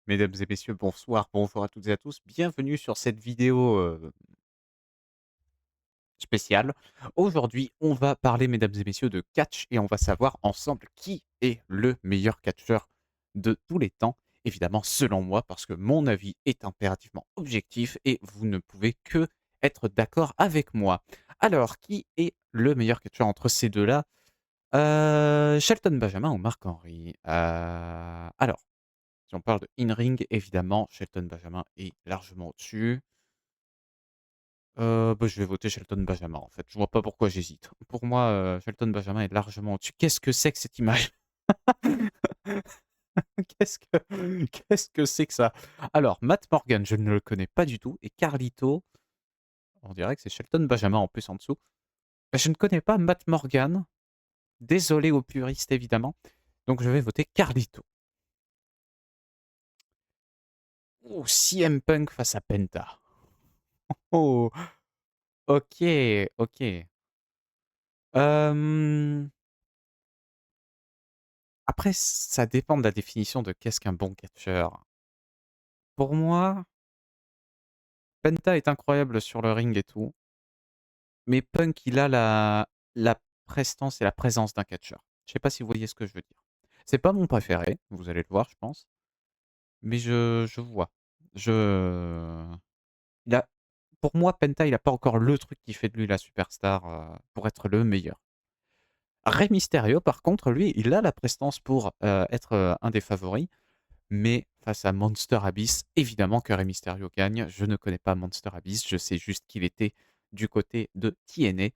Mesdames et messieurs, bonsoir, bonjour à toutes et à tous. Bienvenue sur cette vidéo spéciale. Aujourd'hui, on va parler, mesdames et messieurs, de catch et on va savoir ensemble qui est le meilleur catcheur de tous les temps. Évidemment, selon moi, parce que mon avis est impérativement objectif et vous ne pouvez que être d'accord avec moi. Alors, qui est le meilleur catcheur entre ces deux-là? Shelton Benjamin ou Marc Henry? Alors, si on parle de in-ring, évidemment, Shelton Benjamin est largement au-dessus. Je vais voter Shelton Benjamin, en fait. Je vois pas pourquoi j'hésite. Pour moi, Shelton Benjamin est largement au-dessus. Qu'est-ce que c'est que cette image? Qu'est-ce que qu'est-ce que c'est que ça? Alors, Matt Morgan, je ne le connais pas du tout et Carlito, on dirait que c'est Shelton Benjamin en plus en dessous. Je ne connais pas Matt Morgan. Désolé aux puristes, évidemment. Donc je vais voter Carlito. Oh, CM Punk face à Penta. Oh, OK, OK. Hem, Après ça dépend de la définition de qu'est-ce qu'un bon catcheur. Pour moi, Penta est incroyable sur le ring et tout, mais Punk, il a la prestance et la présence d'un catcheur. Je sais pas si vous voyez ce que je veux dire. C'est pas mon préféré, vous allez le voir, je pense, mais je vois. Je il a Pour moi, Penta, il a pas encore le truc qui fait de lui la superstar, pour être le meilleur. Rey Mysterio, par contre, lui, il a la prestance pour, être, un des favoris. Mais face à Monster Abyss, évidemment que Rey Mysterio gagne. Je ne connais pas Monster Abyss, je sais juste qu'il était du côté de TNA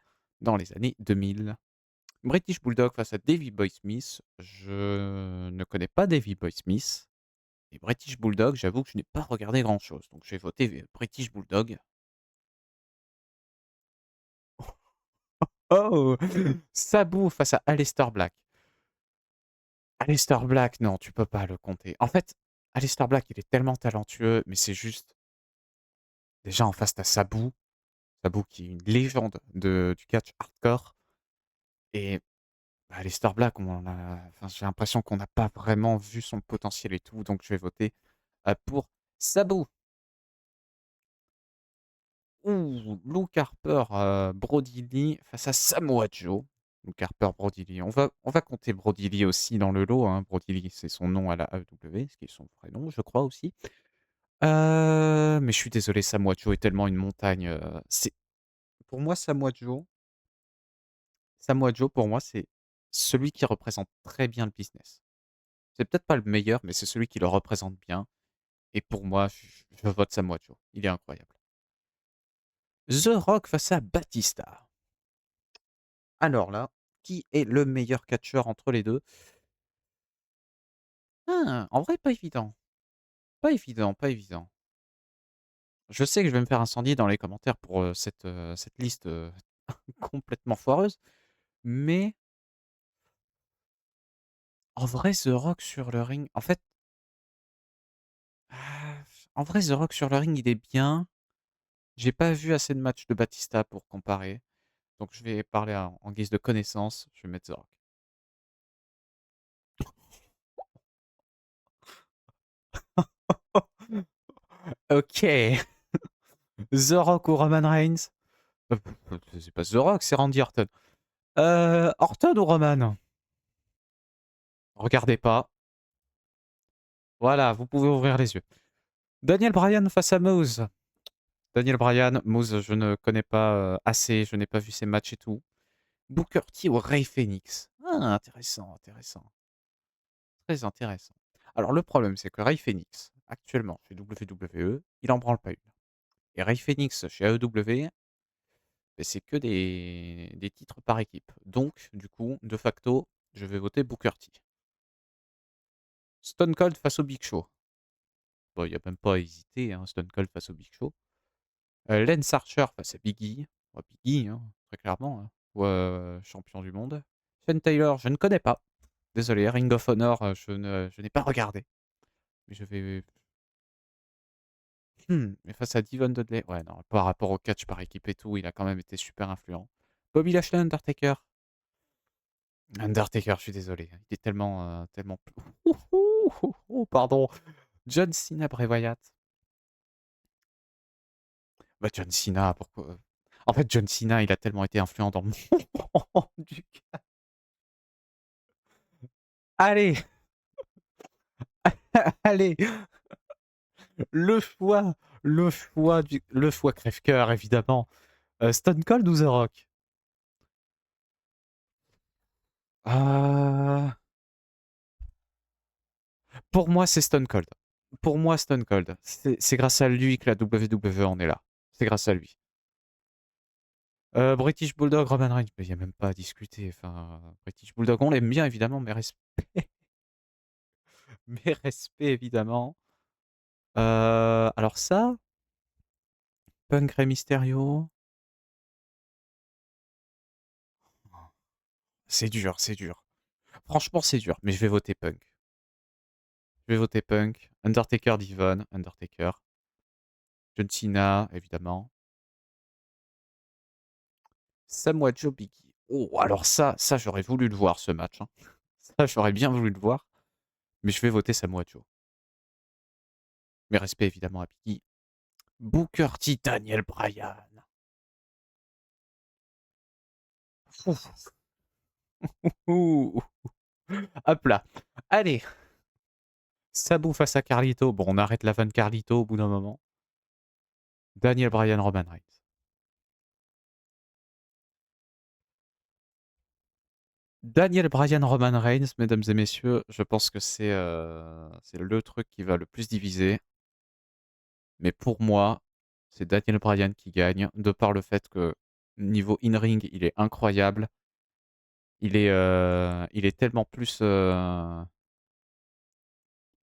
dans les années 2000. British Bulldog face à Davey Boy Smith. Je ne connais pas Davey Boy Smith. Et British Bulldog, j'avoue que je n'ai pas regardé grand-chose. Donc je vais voter British Bulldog. Oh Sabu face à Aleister Black. Aleister Black, non, tu peux pas le compter. En fait, Aleister Black, il est tellement talentueux, mais c'est juste... Déjà en face, t'as Sabu. Sabu qui est une légende du catch hardcore. Et bah, Aleister Black, j'ai l'impression qu'on n'a pas vraiment vu son potentiel et tout, donc je vais voter pour Sabu. Ouh, Luke Harper, Brody Lee face à Samoa Joe. Luke Harper, Brody Lee. On va compter Brody Lee aussi dans le lot, hein. Brody Lee, c'est son nom à la AEW, ce qui est son vrai nom, je crois aussi. Mais je suis désolé, Samoa Joe est tellement une montagne. Pour moi, Samoa Joe, pour moi, c'est celui qui représente très bien le business. C'est peut-être pas le meilleur, mais c'est celui qui le représente bien. Et pour moi, je vote Samoa Joe. Il est incroyable. The Rock face à Batista. Alors là, qui est le meilleur catcheur entre les deux? En vrai, pas évident. Pas évident, pas évident. Je sais que je vais me faire incendier dans les commentaires pour cette liste complètement foireuse, mais en vrai, The Rock sur le ring, en fait, ah, en vrai, The Rock sur le ring, il est bien. J'ai pas vu assez de matchs de Batista pour comparer, donc je vais parler en guise de connaissance, je vais mettre The Rock. OK. The Rock ou Roman Reigns? C'est pas The Rock, c'est Randy Orton. Orton ou Roman? Regardez pas. Voilà, vous pouvez ouvrir les yeux. Daniel Bryan face à Moose. Daniel Bryan, Moose, je ne connais pas, assez, je n'ai pas vu ses matchs et tout. Booker T ou Rey Fénix? Ah, intéressant, intéressant. Très intéressant. Alors le problème, c'est que Rey Fénix, actuellement chez WWE, il en branle pas une. Et Rey Fénix chez AEW, beh, c'est que des titres par équipe. Donc, du coup, de facto, je vais voter Booker T. Stone Cold face au Big Show. Bon, il y a même pas à hésiter, hein, Stone Cold face au Big Show. Lance Archer face à Big E. Bah, Big E, hein, très clairement, hein. Ouais, champion du monde. Finn Taylor, je ne connais pas. Désolé, Ring of Honor, je n'ai pas regardé. Mais je vais... Mais face à Devon Dudley, ouais, non, par rapport au catch par équipe et tout, il a quand même été super influent. Bobby Lashley, Undertaker. Undertaker, je suis désolé. Il est tellement, tellement... Ouh, ouh, ouh, ouh, pardon. John Cena, Bray Wyatt. Bah, John Cena, pourquoi? En fait, John Cena, il a tellement été influent dans le monde du allez, allez, le choix, le choix crève-cœur, évidemment. Stone Cold ou The Rock? Euh, Pour moi, c'est Stone Cold. Pour moi, Stone Cold. C'est grâce à lui que la WWE en est là. C'est grâce à lui. British Bulldog, Roman Reigns, il n'y a même pas à discuter. Enfin, British Bulldog, on l'aime bien évidemment, mais respect, mais respect évidemment. Alors ça, Punk Rey Mysterio, c'est dur, c'est dur. Franchement, c'est dur, mais je vais voter Punk. Je vais voter Punk. Undertaker, Devon, Undertaker. John Cena, évidemment. Samoa Joe, Biggie. Oh, alors ça j'aurais voulu le voir ce match, hein. Ça, j'aurais bien voulu le voir, mais je vais voter Samoa Joe. Mais respect évidemment à Biggie. Booker T, Daniel Bryan. Ouf. Ouh. Hop là. Allez. Sabu face à Carlito. Bon, on arrête la vanne Carlito au bout d'un moment. Daniel Bryan, Roman Reigns. Daniel Bryan, Roman Reigns, mesdames et messieurs, je pense que c'est le truc qui va le plus diviser. Mais pour moi, c'est Daniel Bryan qui gagne, de par le fait que niveau in-ring, il est incroyable. Il est tellement plus, il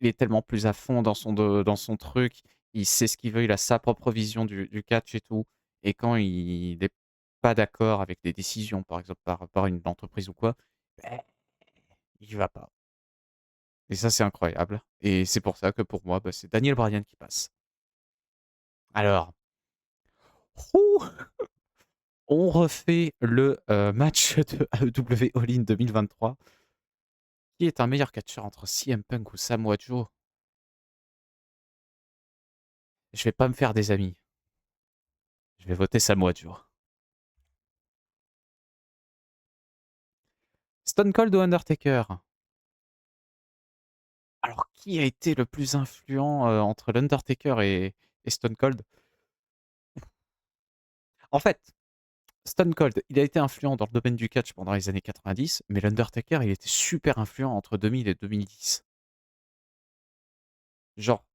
est tellement plus à fond dans son truc. Il sait ce qu'il veut, il a sa propre vision du catch et tout. Et quand il n'est pas d'accord avec des décisions, par exemple par une entreprise ou quoi, ben, il y va pas. Et ça, c'est incroyable. Et c'est pour ça que pour moi, bah, c'est Daniel Bryan qui passe. Alors, ouh, on refait le match de AEW All-In 2023. Qui est un meilleur catcheur entre CM Punk ou Samoa Joe? Je vais pas me faire des amis. Je vais voter Samoa Joe. Stone Cold ou Undertaker? Alors, qui a été le plus influent entre l'Undertaker et Stone Cold? En fait, Stone Cold, il a été influent dans le domaine du catch pendant les années 90, mais l'Undertaker, il était super influent entre 2000 et 2010. Genre,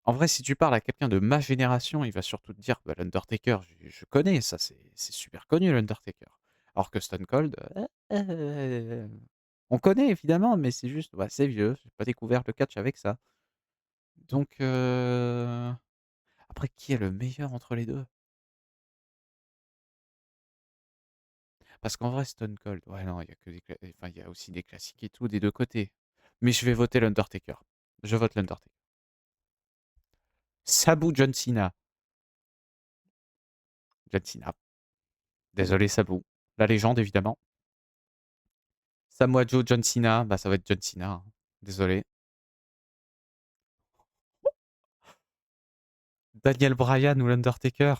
en vrai, si tu parles à quelqu'un de ma génération, il va surtout te dire, bah, l'Undertaker, je connais, ça c'est super connu l'Undertaker. Alors que Stone Cold, on connaît évidemment, mais c'est juste, ouais, c'est vieux, j'ai pas découvert le catch avec ça. Donc, après, qui est le meilleur entre les deux? Parce qu'en vrai, Stone Cold, ouais, non, il y a que enfin, il y a aussi des classiques et tout des deux côtés. Mais je vais voter l'Undertaker. Je vote l'Undertaker. Sabu John Cena. John Cena. Désolé, Sabu. La légende, évidemment. Samoa Joe, John Cena. Bah, ça va être John Cena, hein. Désolé. Daniel Bryan ou l'Undertaker.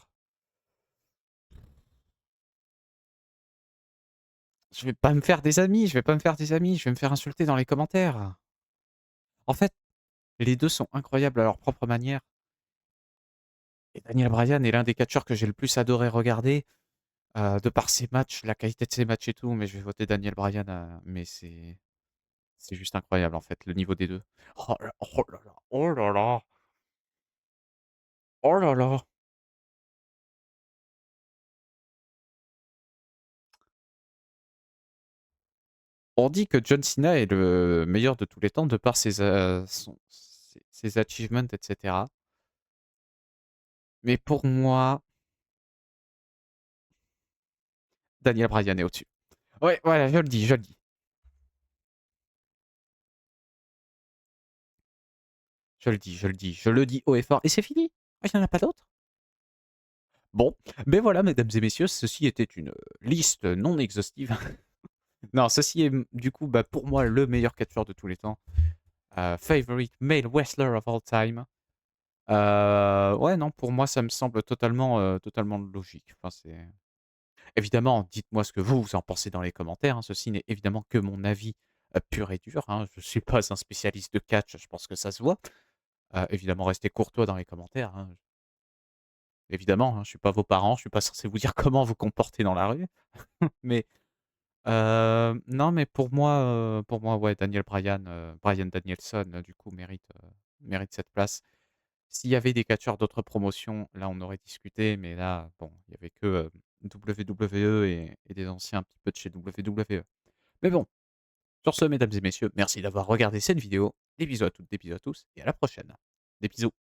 Je vais pas me faire des amis. Je vais pas me faire des amis. Je vais me faire insulter dans les commentaires. En fait, les deux sont incroyables à leur propre manière. Et Daniel Bryan est l'un des catcheurs que j'ai le plus adoré regarder. De par ses matchs, la qualité de ses matchs et tout, mais je vais voter Daniel Bryan, mais c'est juste incroyable en fait, le niveau des deux. Oh là oh là là, oh là là, oh là là. On dit que John Cena est le meilleur de tous les temps de par ses achievements, etc. Mais pour moi, Daniel Bryan est au-dessus. Ouais, voilà, je le dis, je le dis. Je le dis, je le dis, je le dis haut et fort. Et c'est fini. Il n'y en a pas d'autres. Bon, mais voilà, mesdames et messieurs, ceci était une liste non exhaustive. Non, ceci est du coup, bah, pour moi, le meilleur catcheur de tous les temps. favorite male wrestler of all time. Ouais, non, pour moi, ça me semble totalement logique. Enfin, c'est évidemment, dites-moi ce que vous en pensez dans les commentaires, hein. Ceci n'est évidemment que mon avis, pur et dur, hein. Je suis pas un spécialiste de catch, je pense que ça se voit. Évidemment, restez courtois dans les commentaires, hein. Évidemment, hein, je suis pas vos parents, je suis pas censé vous dire comment vous comporter dans la rue. Mais, non, mais pour moi, ouais, Daniel Bryan, Bryan Danielson, du coup, mérite cette place. S'il y avait des catcheurs d'autres promotions, là, on aurait discuté, mais là, bon, il y avait que, WWE et des anciens un petit peu de chez WWE. Mais bon, sur ce, mesdames et messieurs, merci d'avoir regardé cette vidéo. Des bisous à toutes, des bisous à tous et à la prochaine. Des bisous.